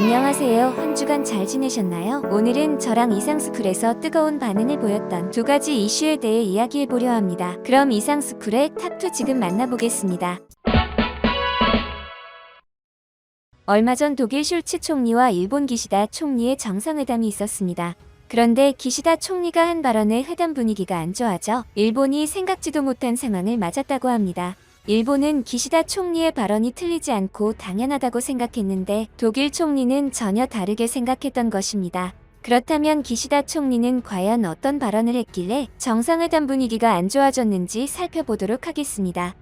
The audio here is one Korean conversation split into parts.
안녕하세요. 한 주간 잘 지내셨나요? 오늘은 저랑 이상스쿨에서 뜨거운 반응을 보였던 두 가지 이슈에 대해 이야기해보려 합니다. 그럼 이상스쿨의 탑2 지금 만나보겠습니다. 얼마 전 독일 슐츠 총리와 일본 기시다 총리의 정상회담이 있었습니다. 그런데 기시다 총리가 한 발언에 회담 분위기가 안 좋아져 일본이 생각지도 못한 상황을 맞았다고 합니다. 일본은 기시다 총리의 발언이 틀리지 않고 당연하다고 생각했는데 독일 총리는 전혀 다르게 생각했던 것입니다. 그렇다면 기시다 총리는 과연 어떤 발언을 했길래 정상회담 분위기가 안 좋아졌는지 살펴보도록 하겠습니다.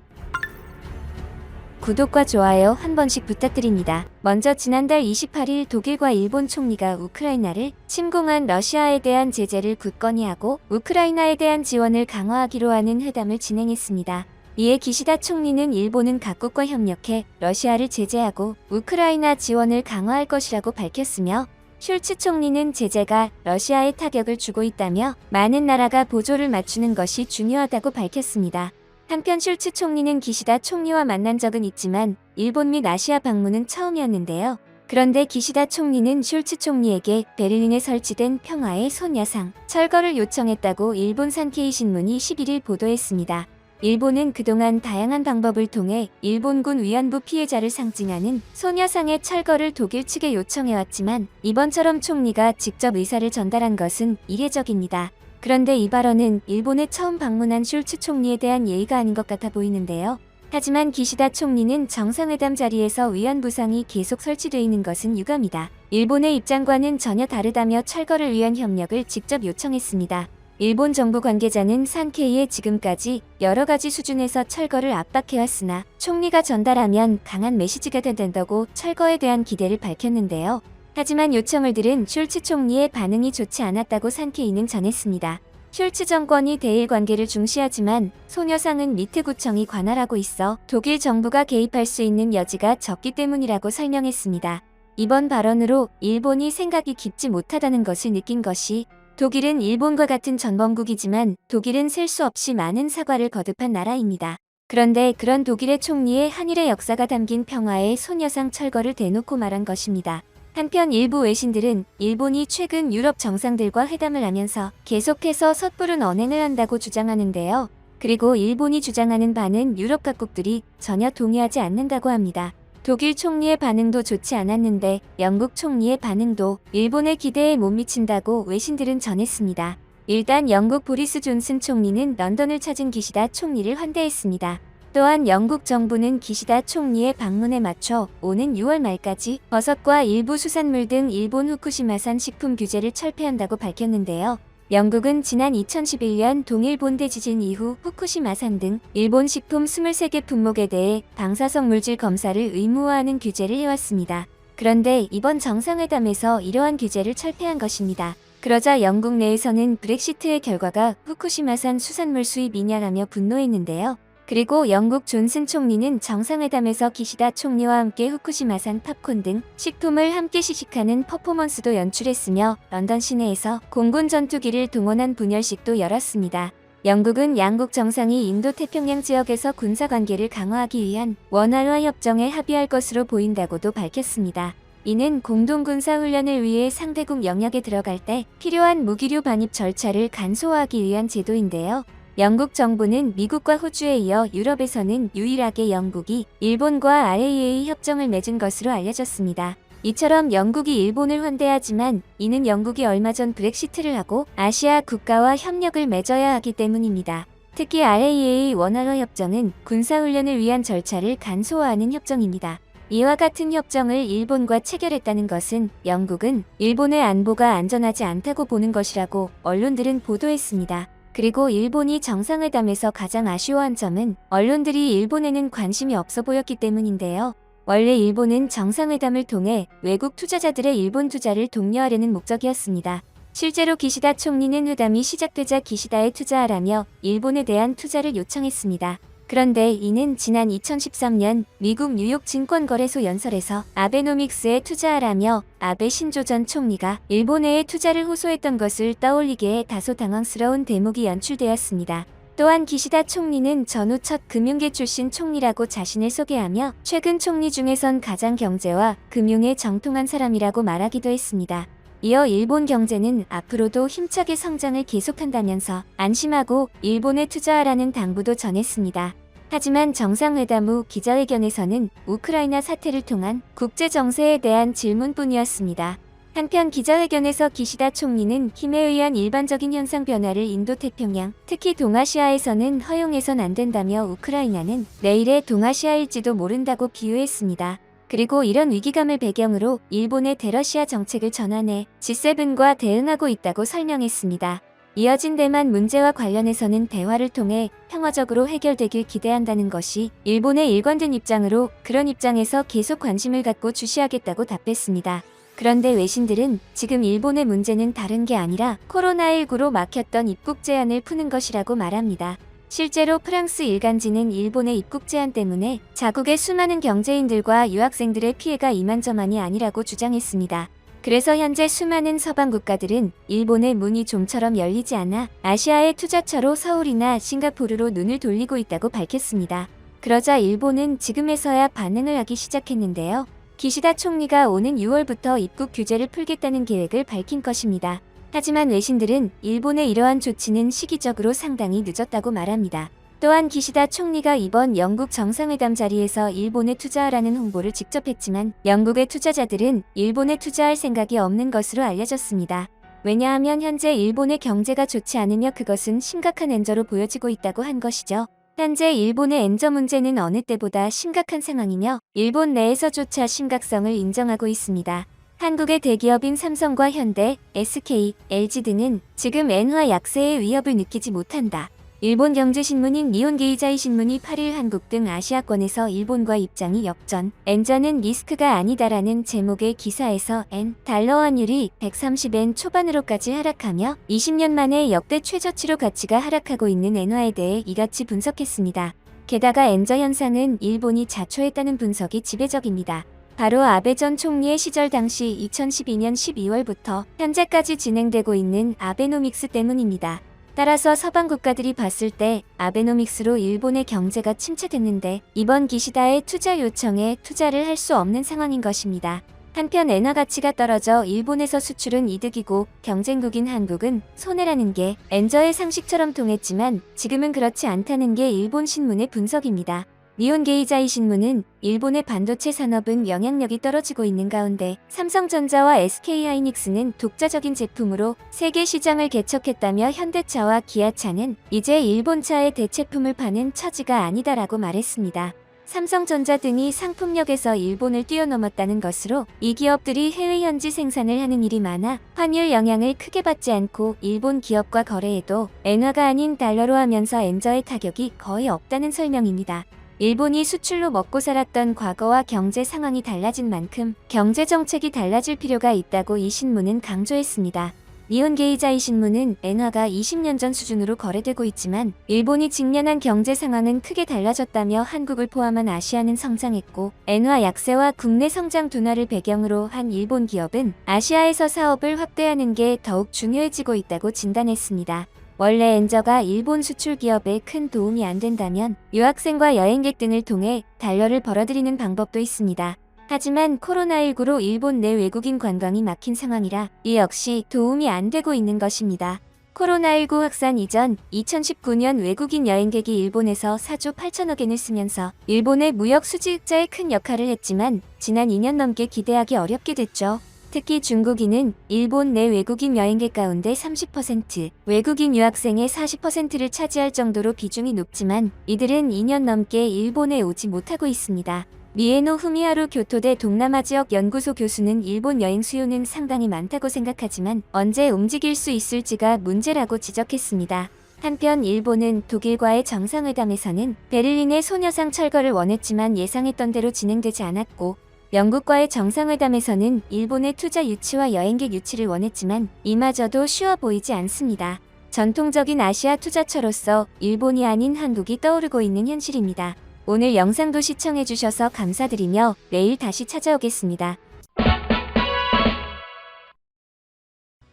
구독과 좋아요 한 번씩 부탁드립니다. 먼저 지난달 28일 독일과 일본 총리가 우크라이나를 침공한 러시아에 대한 제재를 굳건히 하고 우크라이나에 대한 지원을 강화하기로 하는 회담을 진행했습니다. 이에 기시다 총리는 일본은 각국과 협력해 러시아를 제재하고 우크라이나 지원을 강화할 것이라고 밝혔으며 슐츠 총리는 제재가 러시아에 타격을 주고 있다며 많은 나라가 보조를 맞추는 것이 중요하다고 밝혔습니다. 한편 슐츠 총리는 기시다 총리와 만난 적은 있지만 일본 및 아시아 방문은 처음이었는데요. 그런데 기시다 총리는 슐츠 총리에게 베를린에 설치된 평화의 소녀상 철거를 요청했다고 일본 산케이 신문이 11일 보도했습니다. 일본은 그동안 다양한 방법을 통해 일본군 위안부 피해자를 상징하는 소녀상의 철거를 독일 측에 요청해왔지만 이번처럼 총리가 직접 의사를 전달한 것은 이례적입니다. 그런데 이 발언은 일본에 처음 방문한 슐츠 총리에 대한 예의가 아닌 것 같아 보이는데요. 하지만 기시다 총리는 정상회담 자리에서 위안부상이 계속 설치되어 있는 것은 유감이다. 일본의 입장과는 전혀 다르다며 철거를 위한 협력을 직접 요청했습니다. 일본 정부 관계자는 산케이에 지금까지 여러 가지 수준에서 철거를 압박해왔으나 총리가 전달하면 강한 메시지가 된다고 철거에 대한 기대를 밝혔는데요. 하지만 요청을 들은 슐츠 총리의 반응이 좋지 않았다고 산케이는 전했습니다. 슐츠 정권이 대일 관계를 중시하지만 소녀상은 밑에 구청이 관할하고 있어 독일 정부가 개입할 수 있는 여지가 적기 때문이라고 설명했습니다. 이번 발언으로 일본이 생각이 깊지 못하다는 것을 느낀 것이 독일은 일본과 같은 전범국이지만 독일은 셀 수 없이 많은 사과를 거듭한 나라입니다. 그런데 그런 독일의 총리의 한일의 역사가 담긴 평화의 소녀상 철거를 대놓고 말한 것입니다. 한편 일부 외신들은 일본이 최근 유럽 정상들과 회담을 하면서 계속해서 섣부른 언행을 한다고 주장하는데요. 그리고 일본이 주장하는 바는 유럽 각국들이 전혀 동의하지 않는다고 합니다. 독일 총리의 반응도 좋지 않았는데 영국 총리의 반응도 일본의 기대에 못 미친다고 외신들은 전했습니다. 일단 영국 보리스 존슨 총리는 런던을 찾은 기시다 총리를 환대했습니다. 또한 영국 정부는 기시다 총리의 방문에 맞춰 오는 6월 말까지 버섯과 일부 수산물 등 일본 후쿠시마산 식품 규제를 철폐한다고 밝혔는데요. 영국은 지난 2011년 동일 본대 지진 이후 후쿠시마산 등 일본 식품 23개 품목에 대해 방사성 물질 검사를 의무화하는 규제를 해왔습니다. 그런데 이번 정상회담에서 이러한 규제를 철폐한 것입니다. 그러자 영국 내에서는 브렉시트의 결과가 후쿠시마산 수산물 수입 인하라며 분노했는데요. 그리고 영국 존슨 총리는 정상회담에서 기시다 총리와 함께 후쿠시마산 팝콘 등 식품을 함께 시식하는 퍼포먼스도 연출했으며 런던 시내에서 공군 전투기를 동원한 분열식도 열었습니다. 영국은 양국 정상이 인도태평양 지역에서 군사관계를 강화하기 위한 원활화 협정에 합의할 것으로 보인다고도 밝혔습니다. 이는 공동군사훈련을 위해 상대국 영역에 들어갈 때 필요한 무기류 반입 절차를 간소화하기 위한 제도인데요. 영국 정부는 미국과 호주에 이어 유럽에서는 유일하게 영국이 일본과 RAA 협정을 맺은 것으로 알려졌습니다. 이처럼 영국이 일본을 환대하지만 이는 영국이 얼마 전 브렉시트를 하고 아시아 국가와 협력을 맺어야 하기 때문입니다. 특히 RAA 원활화 협정은 군사훈련을 위한 절차를 간소화하는 협정입니다. 이와 같은 협정을 일본과 체결했다는 것은 영국은 일본의 안보가 안전하지 않다고 보는 것이라고 언론들은 보도했습니다. 그리고 일본이 정상회담에서 가장 아쉬워한 점은 언론들이 일본에는 관심이 없어 보였기 때문인데요. 원래 일본은 정상회담을 통해 외국 투자자들의 일본 투자를 독려하려는 목적이었습니다. 실제로 기시다 총리는 회담이 시작되자 기시다에 투자하라며 일본에 대한 투자를 요청했습니다. 그런데 이는 지난 2013년 미국 뉴욕 증권거래소 연설에서 아베노믹스에 투자하라며 아베 신조 전 총리가 일본해에 투자를 호소했던 것을 떠올리게 해 다소 당황스러운 대목이 연출되었습니다. 또한 기시다 총리는 전후 첫 금융계 출신 총리라고 자신을 소개하며 최근 총리 중에선 가장 경제와 금융에 정통한 사람이라고 말하기도 했습니다. 이어 일본 경제는 앞으로도 힘차게 성장을 계속한다면서 안심하고 일본에 투자하라는 당부도 전했습니다. 하지만 정상회담 후 기자회견에서는 우크라이나 사태를 통한 국제 정세에 대한 질문뿐이었습니다. 한편 기자회견에서 기시다 총리는 힘에 의한 일반적인 현상 변화를 인도태평양, 특히 동아시아에서는 허용해선 안 된다며 우크라이나는 내일의 동아시아일지도 모른다고 비유했습니다. 그리고 이런 위기감을 배경으로 일본의 대러시아 정책을 전환해 G7과 대응하고 있다고 설명했습니다. 이어진 대만 문제와 관련해서는 대화를 통해 평화적으로 해결되길 기대한다는 것이 일본의 일관된 입장으로 그런 입장에서 계속 관심을 갖고 주시하겠다고 답했습니다. 그런데 외신들은 지금 일본의 문제는 다른 게 아니라 코로나19로 막혔던 입국 제한을 푸는 것이라고 말합니다. 실제로 프랑스 일간지는 일본의 입국 제한 때문에 자국의 수많은 경제인들과 유학생들의 피해가 이만저만이 아니라고 주장했습니다. 그래서 현재 수많은 서방 국가들은 일본의 문이 좀처럼 열리지 않아 아시아의 투자처로 서울이나 싱가포르로 눈을 돌리고 있다고 밝혔습니다. 그러자 일본은 지금에서야 반응을 하기 시작했는데요. 기시다 총리가 오는 6월부터 입국 규제를 풀겠다는 계획을 밝힌 것입니다. 하지만 외신들은 일본의 이러한 조치는 시기적으로 상당히 늦었다고 말합니다. 또한 기시다 총리가 이번 영국 정상회담 자리에서 일본에 투자하라는 홍보를 직접 했지만 영국의 투자자들은 일본에 투자할 생각이 없는 것으로 알려졌습니다. 왜냐하면 현재 일본의 경제가 좋지 않으며 그것은 심각한 엔저로 보여지고 있다고 한 것이죠. 현재 일본의 엔저 문제는 어느 때보다 심각한 상황이며 일본 내에서조차 심각성을 인정하고 있습니다. 한국의 대기업인 삼성과 현대, SK, LG 등은 지금 엔화 약세의 위협을 느끼지 못한다. 일본 경제신문인 니혼게이자이 신문이 8일 한국 등 아시아권에서 일본과 입장이 역전, 엔저는 리스크가 아니다라는 제목의 기사에서 엔, 달러 환율이 130엔 초반으로까지 하락하며 20년 만에 역대 최저치로 가치가 하락하고 있는 엔화에 대해 이같이 분석했습니다. 게다가 엔저 현상은 일본이 자초했다는 분석이 지배적입니다. 바로 아베 전 총리의 시절 당시 2012년 12월부터 현재까지 진행되고 있는 아베노믹스 때문입니다. 따라서 서방 국가들이 봤을 때 아베노믹스로 일본의 경제가 침체됐는데 이번 기시다의 투자 요청에 투자를 할 수 없는 상황인 것입니다. 한편 엔화 가치가 떨어져 일본에서 수출은 이득이고 경쟁국인 한국은 손해라는 게 엔저의 상식처럼 통했지만 지금은 그렇지 않다는 게 일본 신문의 분석입니다. 니혼게이자이 신문은 일본의 반도체 산업은 영향력이 떨어지고 있는 가운데 삼성전자와 SK하이닉스는 독자적인 제품으로 세계 시장을 개척했다며 현대차와 기아차는 이제 일본차의 대체품을 파는 처지가 아니다라고 말했습니다. 삼성전자 등이 상품력에서 일본을 뛰어넘었다는 것으로 이 기업들이 해외 현지 생산을 하는 일이 많아 환율 영향을 크게 받지 않고 일본 기업과 거래해도 엔화가 아닌 달러로 하면서 엔저의 타격이 거의 없다는 설명입니다. 일본이 수출로 먹고 살았던 과거와 경제 상황이 달라진 만큼 경제 정책이 달라질 필요가 있다고 이 신문은 강조했습니다. 니혼게이자이 신문은 엔화가 20년 전 수준으로 거래되고 있지만 일본이 직면한 경제 상황은 크게 달라졌다며 한국을 포함한 아시아는 성장했고 엔화 약세와 국내 성장 둔화를 배경으로 한 일본 기업은 아시아에서 사업을 확대하는 게 더욱 중요해지고 있다고 진단했습니다. 원래 엔저가 일본 수출 기업에 큰 도움이 안 된다면 유학생과 여행객 등을 통해 달러를 벌어들이는 방법도 있습니다. 하지만 코로나19로 일본 내 외국인 관광이 막힌 상황이라 이 역시 도움이 안 되고 있는 것입니다. 코로나19 확산 이전 2019년 외국인 여행객이 일본에서 4조 8천억 엔을 쓰면서 일본의 무역 수지 흑자에 큰 역할을 했지만 지난 2년 넘게 기대하기 어렵게 됐죠. 특히 중국인은 일본 내 외국인 여행객 가운데 30%, 외국인 유학생의 40%를 차지할 정도로 비중이 높지만 이들은 2년 넘게 일본에 오지 못하고 있습니다. 미에노 후미하루 교토대 동남아 지역 연구소 교수는 일본 여행 수요는 상당히 많다고 생각하지만 언제 움직일 수 있을지가 문제라고 지적했습니다. 한편 일본은 독일과의 정상회담에서는 베를린의 소녀상 철거를 원했지만 예상했던 대로 진행되지 않았고 영국과의 정상회담에서는 일본의 투자 유치와 여행객 유치를 원했지만 이마저도 쉬워 보이지 않습니다. 전통적인 아시아 투자처로서 일본이 아닌 한국이 떠오르고 있는 현실입니다. 오늘 영상도 시청해주셔서 감사드리며 내일 다시 찾아오겠습니다.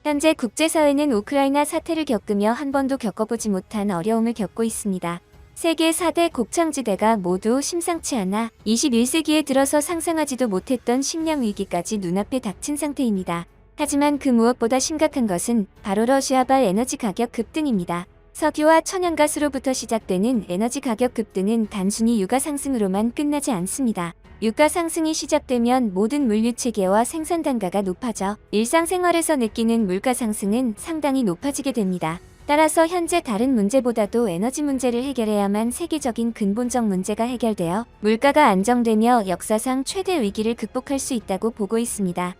현재 국제사회는 우크라이나 사태를 겪으며 한 번도 겪어보지 못한 어려움을 겪고 있습니다. 세계 4대 곡창지대가 모두 심상치 않아 21세기에 들어서 상상하지도 못했던 식량 위기까지 눈앞에 닥친 상태입니다. 하지만 그 무엇보다 심각한 것은 바로 러시아발 에너지 가격 급등입니다. 석유와 천연가스로부터 시작되는 에너지 가격 급등은 단순히 유가 상승으로만 끝나지 않습니다. 유가 상승이 시작되면 모든 물류 체계와 생산 단가가 높아져 일상생활에서 느끼는 물가 상승은 상당히 높아지게 됩니다. 따라서 현재 다른 문제보다도 에너지 문제를 해결해야만 세계적인 근본적 문제가 해결되어 물가가 안정되며 역사상 최대 위기를 극복할 수 있다고 보고 있습니다.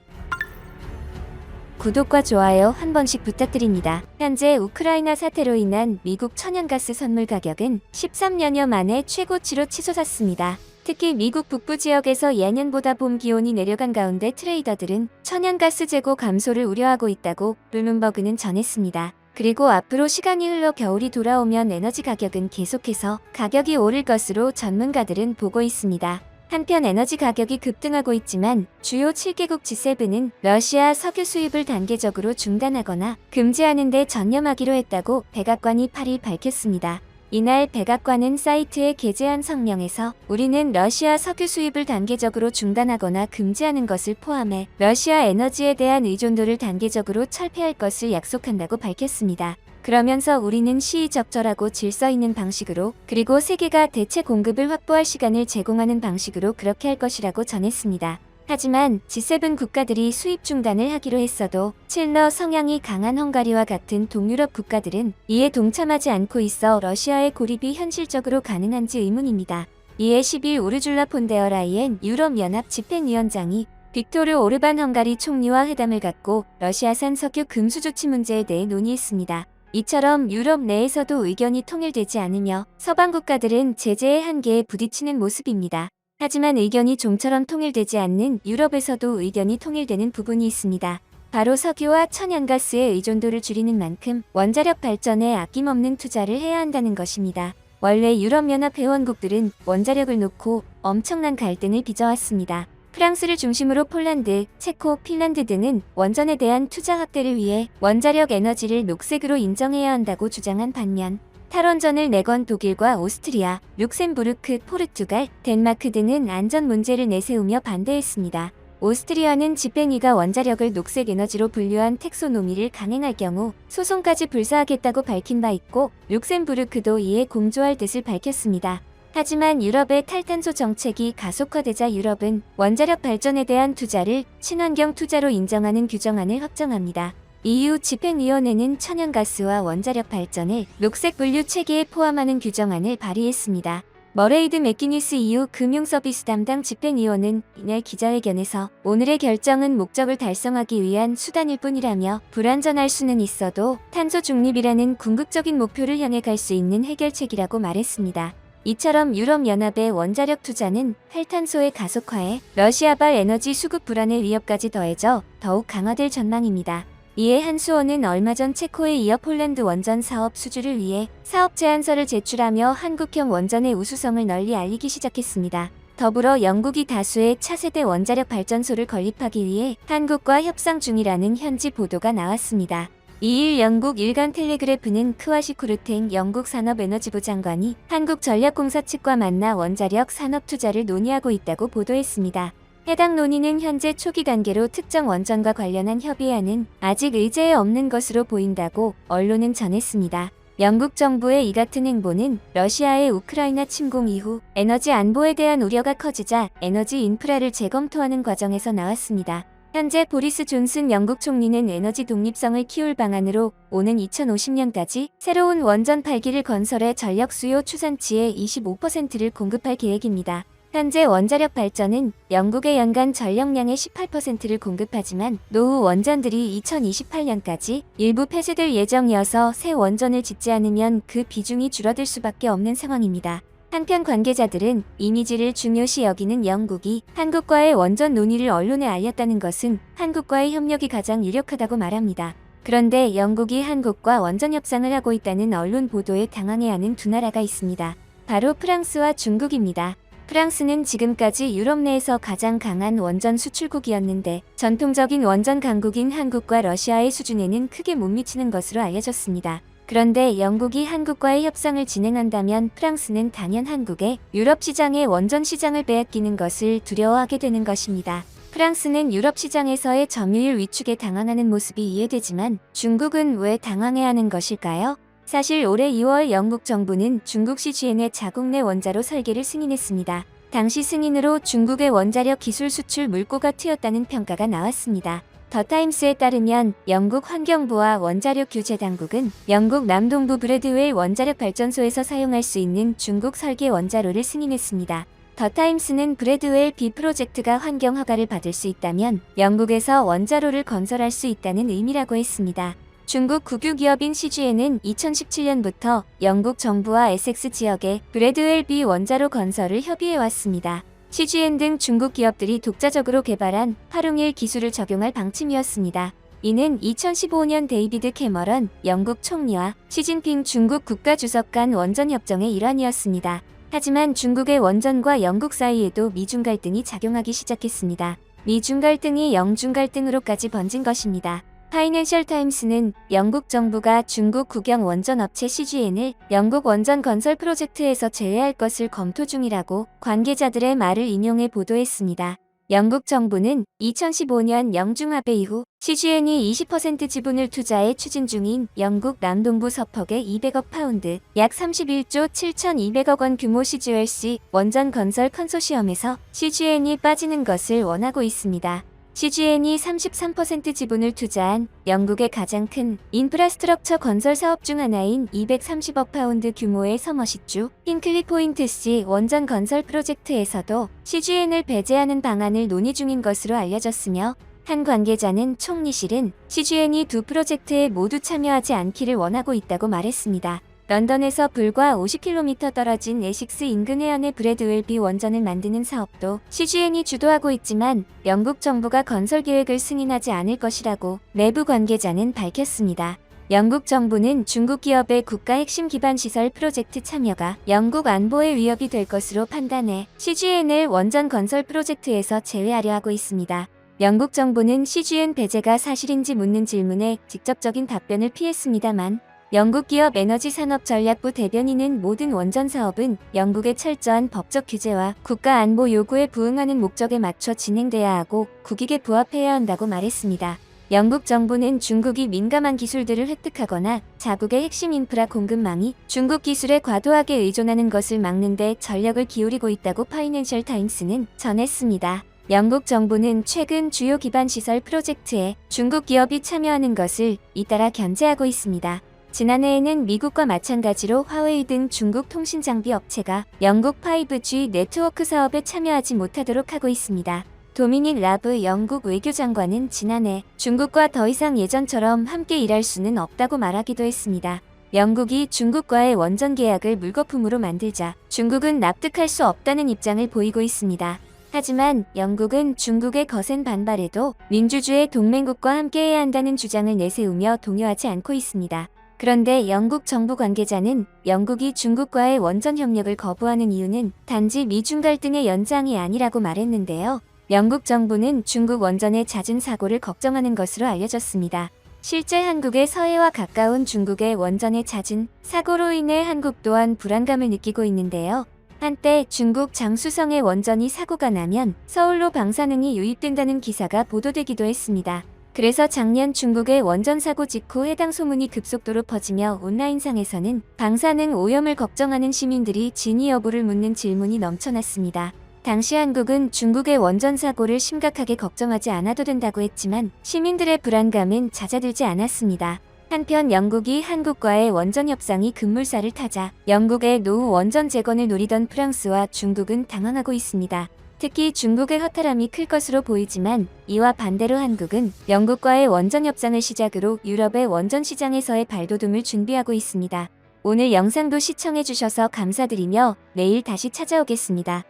구독과 좋아요 한 번씩 부탁드립니다. 현재 우크라이나 사태로 인한 미국 천연가스 선물 가격은 13년여 만에 최고치로 치솟았습니다. 특히 미국 북부 지역에서 예년보다 봄 기온이 내려간 가운데 트레이더들은 천연가스 재고 감소를 우려하고 있다고 블룸버그는 전했습니다. 그리고 앞으로 시간이 흘러 겨울이 돌아오면 에너지 가격은 계속해서 가격이 오를 것으로 전문가들은 보고 있습니다. 한편 에너지 가격이 급등하고 있지만 주요 7개국 G7은 러시아 석유 수입을 단계적으로 중단하거나 금지하는 데 전념하기로 했다고 백악관이 8일 밝혔습니다. 이날 백악관은 사이트에 게재한 성명에서 우리는 러시아 석유 수입을 단계적으로 중단하거나 금지하는 것을 포함해 러시아 에너지에 대한 의존도를 단계적으로 철폐할 것을 약속한다고 밝혔습니다. 그러면서 우리는 시의적절하고 질서 있는 방식으로 그리고 세계가 대체 공급을 확보할 시간을 제공하는 방식으로 그렇게 할 것이라고 전했습니다. 하지만 G7 국가들이 수입 중단을 하기로 했어도 칠러 성향이 강한 헝가리와 같은 동유럽 국가들은 이에 동참하지 않고 있어 러시아의 고립이 현실적으로 가능한지 의문입니다. 이에 10일 우르줄라 폰데어 라이엔 유럽연합 집행위원장이 빅토르 오르반 헝가리 총리와 회담을 갖고 러시아산 석유 금수 조치 문제에 대해 논의했습니다. 이처럼 유럽 내에서도 의견이 통일되지 않으며 서방 국가들은 제재의 한계에 부딪히는 모습입니다. 하지만 의견이 좀처럼 통일되지 않는 유럽에서도 의견이 통일되는 부분이 있습니다. 바로 석유와 천연가스의 의존도를 줄이는 만큼 원자력 발전에 아낌없는 투자를 해야 한다는 것입니다. 원래 유럽연합 회원국들은 원자력을 놓고 엄청난 갈등을 빚어왔습니다. 프랑스를 중심으로 폴란드, 체코, 핀란드 등은 원전에 대한 투자 확대를 위해 원자력 에너지를 녹색으로 인정해야 한다고 주장한 반면 탈원전을 내건 독일과 오스트리아, 룩셈부르크, 포르투갈, 덴마크 등은 안전 문제를 내세우며 반대했습니다. 오스트리아는 집행위가 원자력을 녹색 에너지로 분류한 텍소노미를 강행할 경우 소송까지 불사하겠다고 밝힌 바 있고 룩셈부르크도 이에 공조할 뜻을 밝혔습니다. 하지만 유럽의 탈탄소 정책이 가속화되자 유럽은 원자력 발전에 대한 투자를 친환경 투자로 인정하는 규정안을 확정합니다. EU 집행위원회는 천연가스와 원자력 발전을 녹색 분류 체계에 포함하는 규정안을 발의했습니다. 머레이드 맥기니스 EU 금융서비스 담당 집행위원은 이날 기자회견에서 오늘의 결정은 목적을 달성하기 위한 수단일 뿐이라며 불완전할 수는 있어도 탄소 중립이라는 궁극적인 목표를 향해 갈 수 있는 해결책이라고 말했습니다. 이처럼 유럽연합의 원자력 투자는 탈탄소의 가속화에 러시아발 에너지 수급 불안의 위협까지 더해져 더욱 강화될 전망입니다. 이에 한수원은 얼마 전 체코에 이어 폴란드 원전 사업 수주를 위해 사업 제안서를 제출하며 한국형 원전의 우수성을 널리 알리기 시작했습니다. 더불어 영국이 다수의 차세대 원자력 발전소를 건립하기 위해 한국과 협상 중이라는 현지 보도가 나왔습니다. 2일 영국 일간 텔레그래프는 크와시 쿠르탱 영국 산업에너지부 장관이 한국전력공사 측과 만나 원자력 산업 투자를 논의하고 있다고 보도했습니다. 해당 논의는 현재 초기 단계로 특정 원전과 관련한 협의안은 아직 의제에 없는 것으로 보인다고 언론은 전했습니다. 영국 정부의 이 같은 행보는 러시아의 우크라이나 침공 이후 에너지 안보에 대한 우려가 커지자 에너지 인프라를 재검토하는 과정에서 나왔습니다. 현재 보리스 존슨 영국 총리는 에너지 독립성을 키울 방안으로 오는 2050년까지 새로운 원전 8기를 건설해 전력 수요 추산치의 25%를 공급할 계획입니다. 현재 원자력 발전은 영국의 연간 전력량의 18%를 공급하지만 노후 원전들이 2028년까지 일부 폐쇄될 예정이어서 새 원전을 짓지 않으면 그 비중이 줄어들 수밖에 없는 상황입니다. 한편 관계자들은 이미지를 중요시 여기는 영국이 한국과의 원전 논의를 언론에 알렸다는 것은 한국과의 협력이 가장 유력하다고 말합니다. 그런데 영국이 한국과 원전 협상을 하고 있다는 언론 보도에 당황해하는 두 나라가 있습니다. 바로 프랑스와 중국입니다. 프랑스는 지금까지 유럽 내에서 가장 강한 원전 수출국이었는데 전통적인 원전 강국인 한국과 러시아의 수준에는 크게 못 미치는 것으로 알려졌습니다. 그런데 영국이 한국과의 협상을 진행한다면 프랑스는 단연 한국의 유럽 시장의 원전 시장을 빼앗기는 것을 두려워하게 되는 것입니다. 프랑스는 유럽 시장에서의 점유율 위축에 당황하는 모습이 이해되지만 중국은 왜 당황해야 하는 것일까요? 사실 올해 2월 영국 정부는 중국 CGN의 자국 내 원자로 설계를 승인했습니다. 당시 승인으로 중국의 원자력 기술 수출 물꼬가 트였다는 평가가 나왔습니다. 더 타임스에 따르면 영국 환경부와 원자력 규제 당국은 영국 남동부 브래드웰 원자력 발전소에서 사용할 수 있는 중국 설계 원자로를 승인했습니다. 더 타임스는 브래드웰 B 프로젝트가 환경 허가를 받을 수 있다면 영국에서 원자로를 건설할 수 있다는 의미라고 했습니다. 중국 국유기업인 CGN은 2017년부터 영국 정부와 에섹스 지역의 브래드웰 B 원자로 건설을 협의해왔습니다. CGN 등 중국 기업들이 독자적으로 개발한 활용일 기술을 적용할 방침이었습니다. 이는 2015년 데이비드 캐머런 영국 총리와 시진핑 중국 국가주석 간 원전협정의 일환이었습니다. 하지만 중국의 원전과 영국 사이에도 미중 갈등이 작용하기 시작했습니다. 미중 갈등이 영중 갈등으로까지 번진 것입니다. 파이낸셜 타임스는 영국 정부가 중국 국영 원전 업체 CGN을 영국 원전 건설 프로젝트에서 제외할 것을 검토 중이라고 관계자들의 말을 인용해 보도했습니다. 영국 정부는 2015년 영중 합의 이후 CGN이 20% 지분을 투자해 추진 중인 영국 남동부 서퍽의 200억 파운드, 약 31조 7,200억 원 규모 CGLC 원전 건설 컨소시엄에서 CGN이 빠지는 것을 원하고 있습니다. CGN이 33% 지분을 투자한 영국의 가장 큰 인프라스트럭처 건설 사업 중 하나인 230억 파운드 규모의 서머시주 힝클리 포인트 C 원전 건설 프로젝트에서도 CGN을 배제하는 방안을 논의 중인 것으로 알려졌으며 한 관계자는 총리실은 CGN이 두 프로젝트에 모두 참여하지 않기를 원하고 있다고 말했습니다. 런던에서 불과 50km 떨어진 에식스 인근 해안의 브래드웰 B 원전을 만드는 사업도 CGN이 주도하고 있지만 영국 정부가 건설 계획을 승인하지 않을 것이라고 내부 관계자는 밝혔습니다. 영국 정부는 중국 기업의 국가 핵심 기반 시설 프로젝트 참여가 영국 안보에 위협이 될 것으로 판단해 CGN을 원전 건설 프로젝트에서 제외하려 하고 있습니다. 영국 정부는 CGN 배제가 사실인지 묻는 질문에 직접적인 답변을 피했습니다만 영국 기업 에너지산업전략부 대변인은 모든 원전 사업은 영국의 철저한 법적 규제와 국가 안보 요구에 부응하는 목적에 맞춰 진행돼야 하고 국익에 부합해야 한다고 말했습니다. 영국 정부는 중국이 민감한 기술들을 획득하거나 자국의 핵심 인프라 공급망이 중국 기술에 과도하게 의존하는 것을 막는 데 전력을 기울이고 있다고 파이낸셜 타임스는 전했습니다. 영국 정부는 최근 주요 기반시설 프로젝트에 중국 기업이 참여하는 것을 잇따라 견제하고 있습니다. 지난해에는 미국과 마찬가지로 화웨이 등 중국 통신장비 업체가 영국 5G 네트워크 사업에 참여하지 못하도록 하고 있습니다. 도미닉 라브 영국 외교장관은 지난해 중국과 더 이상 예전처럼 함께 일할 수는 없다고 말하기도 했습니다. 영국이 중국과의 원전 계약을 물거품으로 만들자 중국은 납득할 수 없다는 입장을 보이고 있습니다. 하지만 영국은 중국의 거센 반발에도 민주주의 동맹국과 함께해야 한다는 주장을 내세우며 동요하지 않고 있습니다. 그런데 영국 정부 관계자는 영국이 중국과의 원전 협력을 거부하는 이유는 단지 미중 갈등의 연장이 아니라고 말했는데요. 영국 정부는 중국 원전의 잦은 사고를 걱정하는 것으로 알려졌습니다. 실제 한국의 서해와 가까운 중국의 원전의 잦은 사고로 인해 한국 또한 불안감을 느끼고 있는데요. 한때 중국 장수성의 원전이 사고가 나면 서울로 방사능이 유입된다는 기사가 보도되기도 했습니다. 그래서 작년 중국의 원전 사고 직후 해당 소문이 급속도로 퍼지며 온라인상에서는 방사능 오염을 걱정하는 시민들이 진위 여부를 묻는 질문이 넘쳐났습니다. 당시 한국은 중국의 원전 사고를 심각하게 걱정하지 않아도 된다고 했지만 시민들의 불안감은 잦아들지 않았습니다. 한편 영국이 한국과의 원전 협상이 급물살을 타자 영국의 노후 원전 재건을 노리던 프랑스와 중국은 당황하고 있습니다. 특히 중국의 허탈함이 클 것으로 보이지만 이와 반대로 한국은 영국과의 원전 협상을 시작으로 유럽의 원전 시장에서의 발돋움을 준비하고 있습니다. 오늘 영상도 시청해주셔서 감사드리며 내일 다시 찾아오겠습니다.